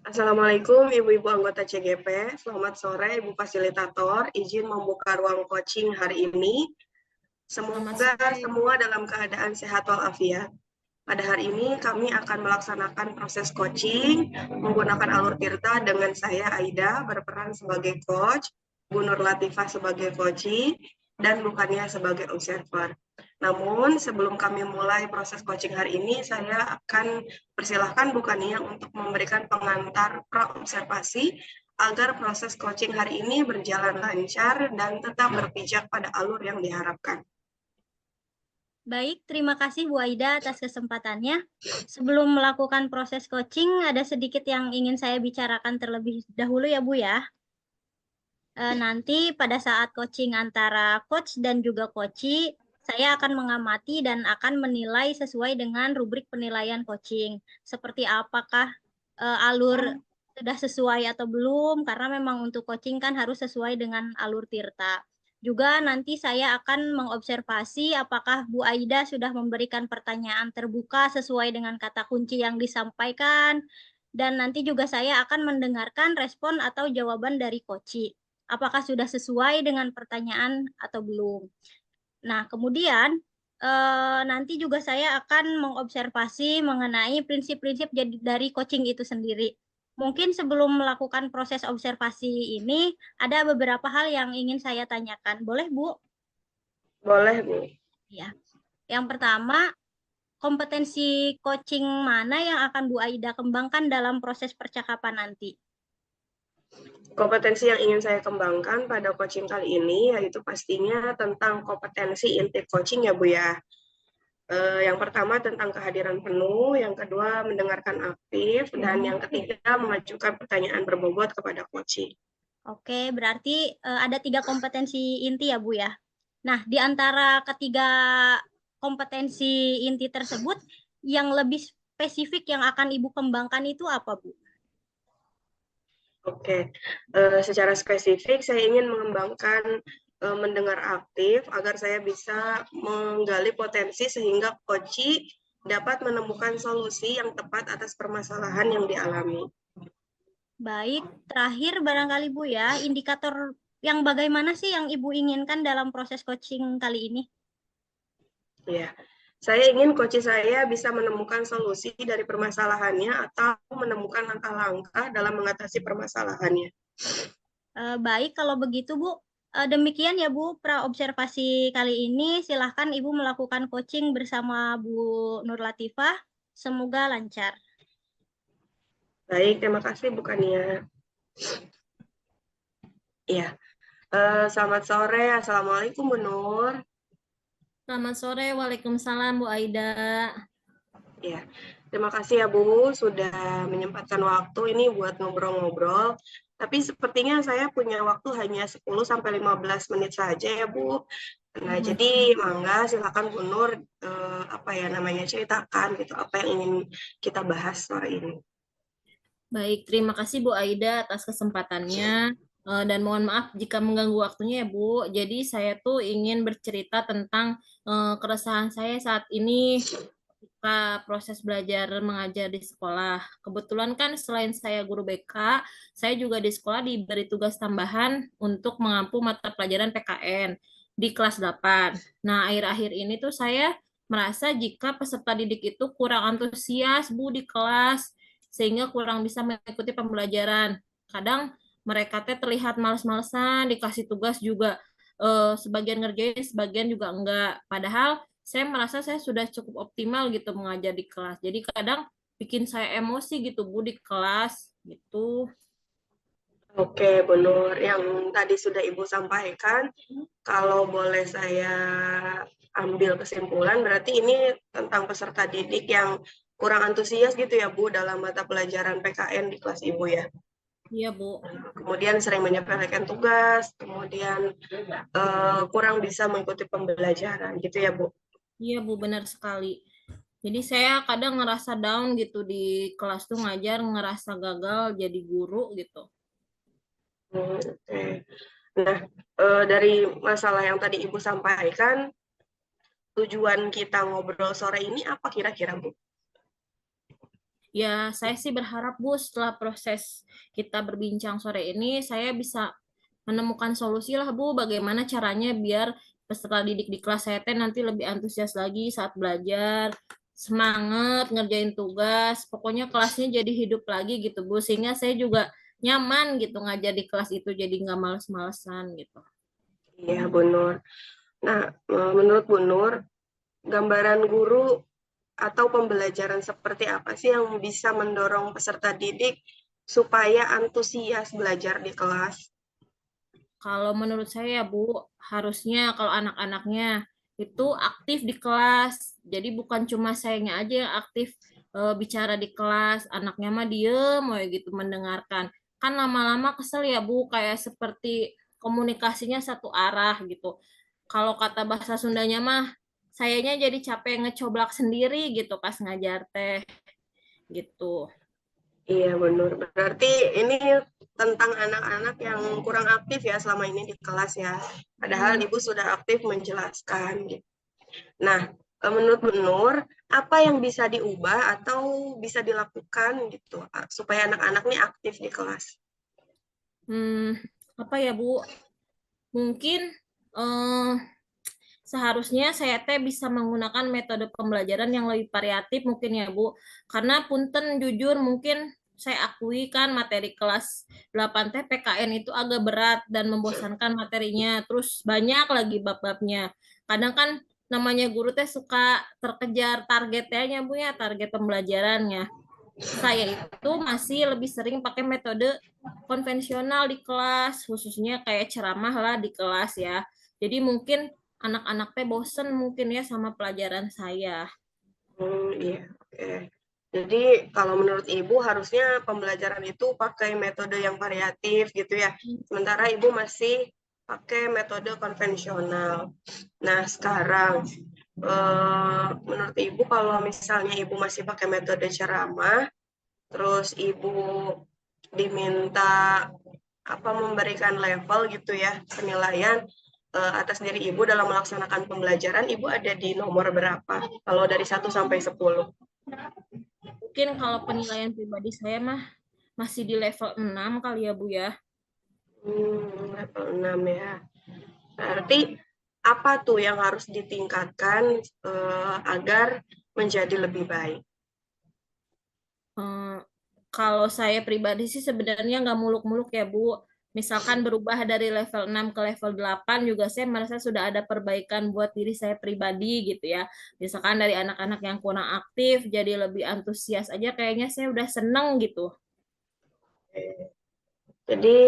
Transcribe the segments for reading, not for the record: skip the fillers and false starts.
Assalamualaikum Ibu-Ibu anggota CGP, selamat sore Ibu Fasilitator, izin membuka ruang coaching hari ini. Selamat Semoga sore. semua dalam keadaan sehat walafiat. Pada hari ini kami akan melaksanakan proses coaching menggunakan alur Tirta dengan saya Aida berperan sebagai coach, Bu Nur Latifah sebagai coachee, dan Bu Kania sebagai observer. Namun sebelum kami mulai proses coaching hari ini, saya akan persilahkan Bu Kania untuk memberikan pengantar pra-observasi agar proses coaching hari ini berjalan lancar dan tetap berpijak pada alur yang diharapkan. Baik, terima kasih Bu Aida atas kesempatannya. Sebelum melakukan proses coaching, ada sedikit yang ingin saya bicarakan terlebih dahulu ya Bu ya. Nanti pada saat coaching antara coach dan juga coachee, saya akan mengamati dan akan menilai sesuai dengan rubrik penilaian coaching. Seperti apakah alur sudah sesuai atau belum, karena memang untuk coaching kan harus sesuai dengan alur Tirta. Juga nanti saya akan mengobservasi apakah Bu Aida sudah memberikan pertanyaan terbuka sesuai dengan kata kunci yang disampaikan, dan nanti juga saya akan mendengarkan respon atau jawaban dari coachee. Apakah sudah sesuai dengan pertanyaan atau belum. Nah, kemudian nanti juga saya akan mengobservasi mengenai prinsip-prinsip dari coaching itu sendiri. Mungkin sebelum melakukan proses observasi ini, ada beberapa hal yang ingin saya tanyakan. Boleh, Bu? Boleh, Bu. Ya. Yang pertama, kompetensi coaching mana yang akan Bu Aida kembangkan dalam proses percakapan nanti? Kompetensi yang ingin saya kembangkan pada coaching kali ini yaitu pastinya tentang kompetensi inti coaching ya Bu ya. Yang pertama tentang kehadiran penuh, yang kedua mendengarkan aktif, dan yang ketiga mengajukan pertanyaan berbobot kepada coaching. Oke, berarti ada 3 kompetensi inti ya Bu ya. Nah, di antara ketiga kompetensi inti tersebut, yang lebih spesifik yang akan Ibu kembangkan itu apa Bu? Oke, secara spesifik saya ingin mengembangkan mendengar aktif agar saya bisa menggali potensi sehingga coachee dapat menemukan solusi yang tepat atas permasalahan yang dialami. Baik, terakhir barangkali Bu ya, indikator yang bagaimana sih yang Ibu inginkan dalam proses coaching kali ini? Ya, saya ingin coachee saya bisa menemukan solusi dari permasalahannya atau menemukan langkah-langkah dalam mengatasi permasalahannya. Baik, kalau begitu Bu, demikian ya Bu pra-observasi kali ini. Silahkan Ibu melakukan coaching bersama Bu Nur Latifah. Semoga lancar. Baik, terima kasih Bu Kania. Ya, selamat sore. Assalamualaikum Bu Nur. Selamat sore. Waalaikumsalam Bu Aida. Ya, terima kasih ya Bu sudah menyempatkan waktu ini buat ngobrol-ngobrol. Tapi sepertinya saya punya waktu hanya 10-15 menit saja ya Bu. Nah, jadi mangga silakan Bu Nur ceritakan gitu apa yang ingin kita bahas sore ini. Baik, terima kasih Bu Aida atas kesempatannya. Dan mohon maaf jika mengganggu waktunya ya Bu. Jadi saya tuh ingin bercerita tentang keresahan saya saat ini ketika proses belajar mengajar di sekolah. Kebetulan kan selain saya guru BK, saya juga di sekolah diberi tugas tambahan untuk mengampu mata pelajaran PKN di kelas 8. Nah, akhir-akhir ini tuh saya merasa jika peserta didik itu kurang antusias Bu di kelas, sehingga kurang bisa mengikuti pembelajaran. Kadang mereka teh terlihat males-malesan, dikasih tugas juga sebagian ngerjain, sebagian juga enggak. Padahal saya merasa saya sudah cukup optimal gitu mengajar di kelas. Jadi kadang bikin saya emosi gitu Bu di kelas gitu. Oke, Bu Nur, yang tadi sudah Ibu sampaikan, kalau boleh saya ambil kesimpulan, berarti ini tentang peserta didik yang kurang antusias gitu ya Bu dalam mata pelajaran PKN di kelas Ibu ya. Iya Bu. Kemudian sering menyepelekan tugas, kemudian kurang bisa mengikuti pembelajaran gitu ya Bu. Iya Bu, benar sekali. Jadi saya kadang ngerasa down gitu di kelas tuh ngajar, ngerasa gagal jadi guru gitu. Oke. Nah, dari masalah yang tadi Ibu sampaikan, tujuan kita ngobrol sore ini apa kira-kira Bu? Ya, saya sih berharap Bu, setelah proses kita berbincang sore ini, saya bisa menemukan solusi lah Bu, bagaimana caranya biar peserta didik di kelas saya teh nanti lebih antusias lagi saat belajar, semangat ngerjain tugas, pokoknya kelasnya jadi hidup lagi gitu Bu, sehingga saya juga nyaman gitu ngajar di kelas itu, jadi nggak males-malesan gitu. Iya, Bu Nur. Nah, menurut Bu Nur, gambaran guru atau pembelajaran seperti apa sih yang bisa mendorong peserta didik supaya antusias belajar di kelas? Kalau menurut saya, Bu, harusnya kalau anak-anaknya itu aktif di kelas. Jadi bukan cuma sayanya aja yang aktif bicara di kelas, anaknya mah diem mau gitu mendengarkan. Kan lama-lama kesel ya, Bu, kayak seperti komunikasinya satu arah gitu. Kalau kata bahasa Sundanya mah, sayanya jadi capek ngecoblak sendiri gitu pas ngajar teh gitu. Iya, benar. Berarti ini tentang anak-anak yang kurang aktif ya selama ini di kelas ya. Padahal Hmm. Ibu sudah aktif menjelaskan gitu. Nah, menurut Bu Nur, apa yang bisa diubah atau bisa dilakukan gitu supaya anak-anak ini aktif di kelas? Hmm, apa ya, Bu? Mungkin eh, seharusnya saya teh bisa menggunakan metode pembelajaran yang lebih variatif mungkin ya Bu. Karena punten jujur mungkin saya akui kan materi kelas 8 teh PKN itu agak berat dan membosankan materinya. Terus banyak lagi bab-babnya. Kadang kan namanya guru teh suka terkejar targetnya Bu ya, target pembelajarannya. Saya itu masih lebih sering pakai metode konvensional di kelas, khususnya kayak ceramah lah di kelas ya. Jadi mungkin anak-anak teh bosen mungkin ya sama pelajaran saya. Iya, oke. Jadi kalau menurut Ibu harusnya pembelajaran itu pakai metode yang variatif gitu ya. Sementara Ibu masih pakai metode konvensional. Nah, sekarang menurut Ibu kalau misalnya Ibu masih pakai metode ceramah, terus Ibu diminta memberikan level gitu ya, penilaian atas diri Ibu dalam melaksanakan pembelajaran, Ibu ada di nomor berapa? Kalau dari 1 sampai 10. Mungkin kalau penilaian pribadi saya mah masih di level 6 kali ya Bu ya. Level 6 ya. Berarti apa tuh yang harus ditingkatkan agar menjadi lebih baik? Eh, Kalau saya pribadi sih sebenarnya nggak muluk-muluk ya Bu. Misalkan berubah dari level 6 ke level 8 juga saya merasa sudah ada perbaikan buat diri saya pribadi gitu ya. Misalkan dari anak-anak yang kurang aktif jadi lebih antusias aja kayaknya saya udah seneng gitu. Jadi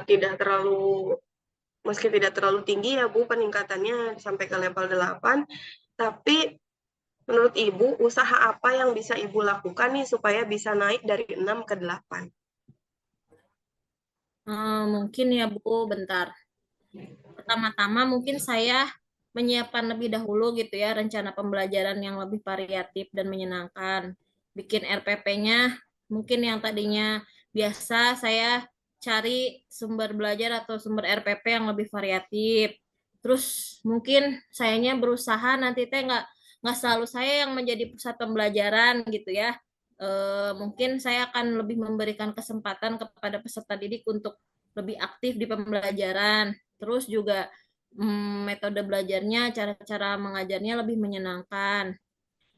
tidak terlalu meski tidak terlalu tinggi ya Bu peningkatannya sampai ke level 8, tapi menurut Ibu usaha apa yang bisa Ibu lakukan nih supaya bisa naik dari 6 ke 8? Mungkin ya Bu, bentar. Pertama-tama mungkin saya menyiapkan lebih dahulu gitu ya rencana pembelajaran yang lebih variatif dan menyenangkan. Bikin RPP-nya mungkin yang tadinya biasa saya cari sumber belajar atau sumber RPP yang lebih variatif. Terus mungkin sayanya berusaha nanti teh nggak selalu saya yang menjadi pusat pembelajaran gitu ya. Mungkin saya akan lebih memberikan kesempatan kepada peserta didik untuk lebih aktif di pembelajaran. Terus juga metode belajarnya, cara-cara mengajarnya lebih menyenangkan.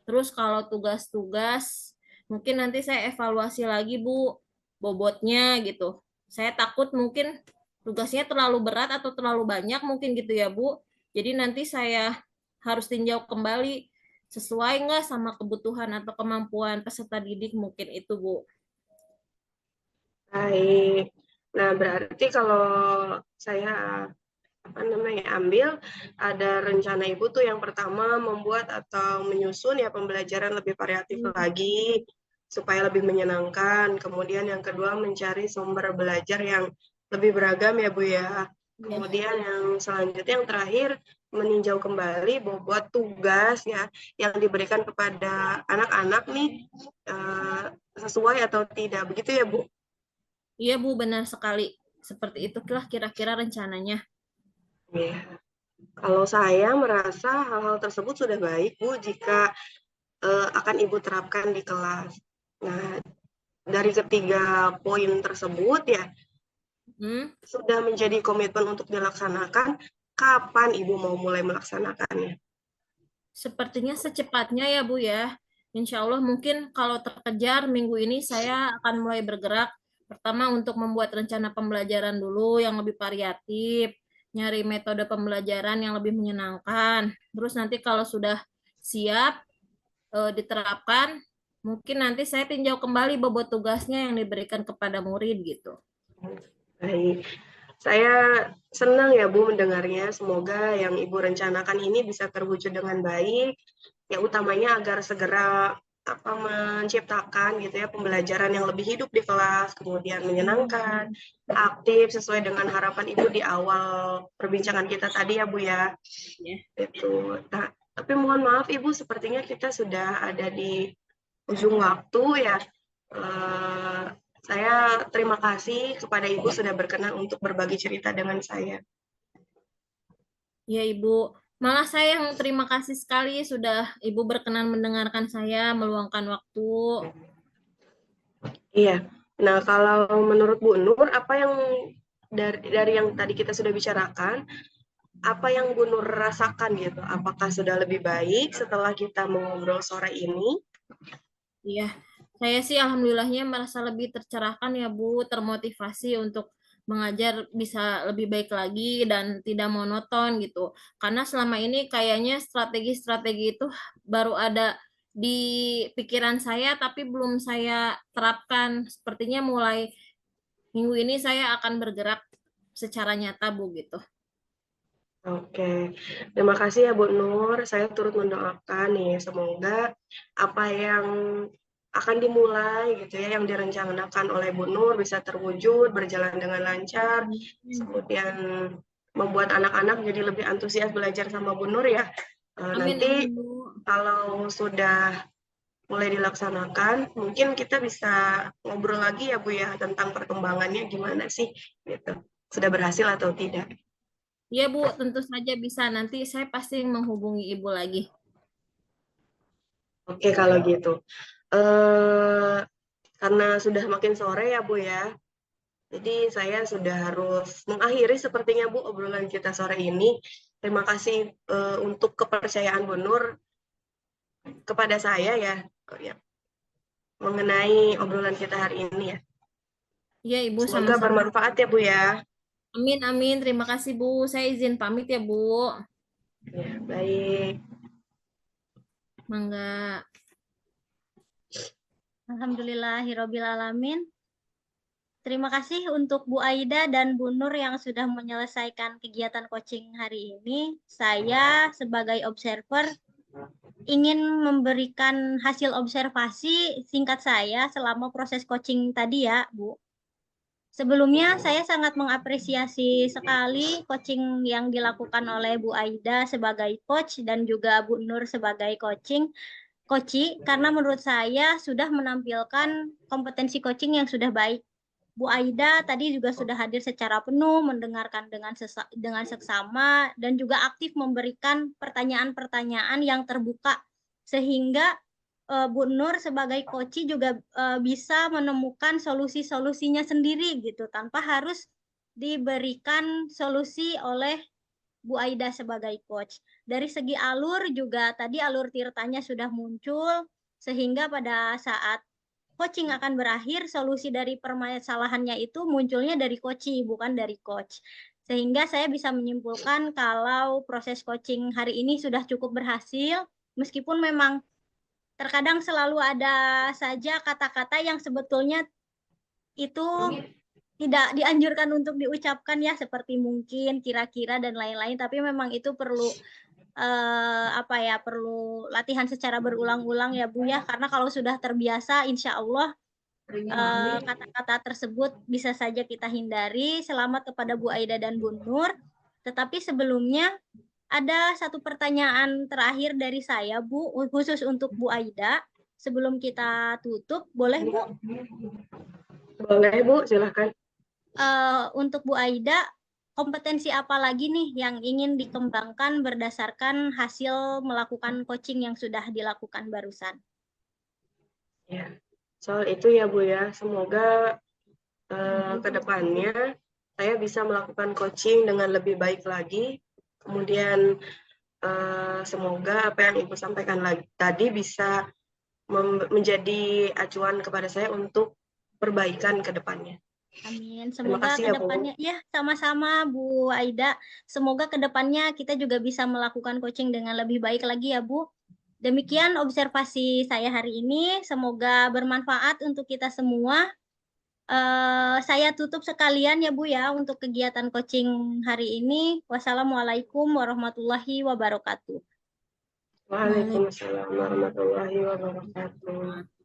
Terus kalau tugas-tugas, mungkin nanti saya evaluasi lagi Bu, bobotnya gitu. Saya takut mungkin tugasnya terlalu berat atau terlalu banyak mungkin gitu ya Bu. Jadi nanti saya harus tinjau kembali sesuai nggak sama kebutuhan atau kemampuan peserta didik mungkin itu Bu. Baik. Nah, berarti kalau saya ambil ada rencana Ibu tuh yang pertama membuat atau menyusun ya pembelajaran lebih variatif lagi supaya lebih menyenangkan. Kemudian yang kedua mencari sumber belajar yang lebih beragam ya Bu ya. Ya. Kemudian yang selanjutnya yang terakhir meninjau kembali bobot tugas ya yang diberikan kepada anak-anak nih sesuai atau tidak. Begitu ya Bu? Iya Bu, benar sekali. Seperti itulah kira-kira rencananya. Ya. Kalau saya merasa hal-hal tersebut sudah baik, Bu, jika akan Ibu terapkan di kelas. Nah, dari ketiga poin tersebut ya, sudah menjadi komitmen untuk dilaksanakan, kapan Ibu mau mulai melaksanakannya? Sepertinya secepatnya ya Bu ya. Insya Allah mungkin kalau terkejar minggu ini saya akan mulai bergerak. Pertama untuk membuat rencana pembelajaran dulu yang lebih variatif, nyari metode pembelajaran yang lebih menyenangkan. Terus nanti kalau sudah siap diterapkan, mungkin nanti saya tinjau kembali bobot tugasnya yang diberikan kepada murid gitu. Baik, saya senang ya Bu mendengarnya. Semoga yang Ibu rencanakan ini bisa terwujud dengan baik. Ya utamanya agar segera menciptakan gitu ya pembelajaran yang lebih hidup di kelas, kemudian menyenangkan, aktif sesuai dengan harapan Ibu di awal perbincangan kita tadi ya Bu ya. Itu. Nah, tapi mohon maaf Ibu, sepertinya kita sudah ada di ujung waktu ya. Saya terima kasih kepada Ibu sudah berkenan untuk berbagi cerita dengan saya. Ya Ibu, malah saya yang terima kasih sekali sudah Ibu berkenan mendengarkan saya, meluangkan waktu. Iya. Nah, kalau menurut Bu Nur, apa yang dari yang tadi kita sudah bicarakan, apa yang Bu Nur rasakan gitu? Apakah sudah lebih baik setelah kita mengobrol sore ini? Iya, saya sih alhamdulillahnya merasa lebih tercerahkan ya Bu, termotivasi untuk mengajar bisa lebih baik lagi dan tidak monoton gitu. Karena selama ini kayaknya strategi-strategi itu baru ada di pikiran saya tapi belum saya terapkan. Sepertinya mulai minggu ini saya akan bergerak secara nyata Bu gitu. Oke, terima kasih ya Bu Nur. Saya turut mendoakan nih, semoga apa yang akan dimulai gitu ya, yang direncanakan oleh Bu Nur bisa terwujud, berjalan dengan lancar, kemudian membuat anak-anak jadi lebih antusias belajar sama Bu Nur ya. Amin, Nanti amin Bu. kalau sudah mulai dilaksanakan, mungkin kita bisa ngobrol lagi ya Bu ya, tentang perkembangannya gimana sih gitu. Sudah berhasil atau tidak. Iya Bu, tentu saja bisa. Nanti saya pasti menghubungi Ibu lagi. Oke, kalau gitu. Karena sudah makin sore ya, Bu ya. Jadi saya sudah harus mengakhiri sepertinya, Bu, obrolan kita sore ini. Terima kasih untuk kepercayaan Bu Nur kepada saya ya, mengenai obrolan kita hari ini ya. Iya Ibu, Semoga sama-sama. bermanfaat ya, Bu ya. Amin, amin. Terima kasih Bu. Saya izin pamit ya Bu. Ya, baik. Mangga. Alhamdulillahirabbil alamin. Terima kasih untuk Bu Aida dan Bu Nur yang sudah menyelesaikan kegiatan coaching hari ini. Saya sebagai observer ingin memberikan hasil observasi singkat saya selama proses coaching tadi ya, Bu. Sebelumnya saya sangat mengapresiasi sekali coaching yang dilakukan oleh Bu Aida sebagai coach dan juga Bu Nur sebagai coaching karena menurut saya sudah menampilkan kompetensi coaching yang sudah baik. Bu Aida tadi juga sudah hadir secara penuh, mendengarkan dengan seksama, dan juga aktif memberikan pertanyaan-pertanyaan yang terbuka, sehingga Bu Nur sebagai coach juga bisa menemukan solusi-solusinya sendiri gitu, tanpa harus diberikan solusi oleh Bu Aida sebagai coach. Dari segi alur juga tadi alur tirtanya sudah muncul, sehingga pada saat coaching akan berakhir, solusi dari permasalahannya itu munculnya dari coaching, bukan dari coach. Sehingga saya bisa menyimpulkan kalau proses coaching hari ini sudah cukup berhasil, meskipun memang terkadang selalu ada saja kata-kata yang sebetulnya itu tidak dianjurkan untuk diucapkan ya, seperti mungkin, kira-kira, dan lain-lain, tapi memang itu perlu perlu latihan secara berulang-ulang ya Bu ya, karena kalau sudah terbiasa insya Allah kata-kata tersebut bisa saja kita hindari. Selamat kepada Bu Aida dan Bu Nur. Tetapi sebelumnya ada satu pertanyaan terakhir dari saya Bu, khusus untuk Bu Aida. Sebelum kita tutup, boleh Bu? Boleh Bu, silahkan. Untuk Bu Aida, kompetensi apa lagi nih yang ingin dikembangkan berdasarkan hasil melakukan coaching yang sudah dilakukan barusan? Ya, soal itu ya Bu ya, semoga ke depannya saya bisa melakukan coaching dengan lebih baik lagi. Kemudian semoga apa yang Ibu sampaikan tadi bisa menjadi acuan kepada saya untuk perbaikan ke depannya. Amin. Terima Semoga kasih ya, Bu. kedepannya, ya sama-sama Bu Aida. Semoga kedepannya kita juga bisa melakukan coaching dengan lebih baik lagi ya Bu. Demikian observasi saya hari ini. Semoga bermanfaat untuk kita semua. Saya tutup sekalian ya Bu ya untuk kegiatan coaching hari ini. Wassalamualaikum warahmatullahi wabarakatuh. Waalaikumsalam warahmatullahi wabarakatuh.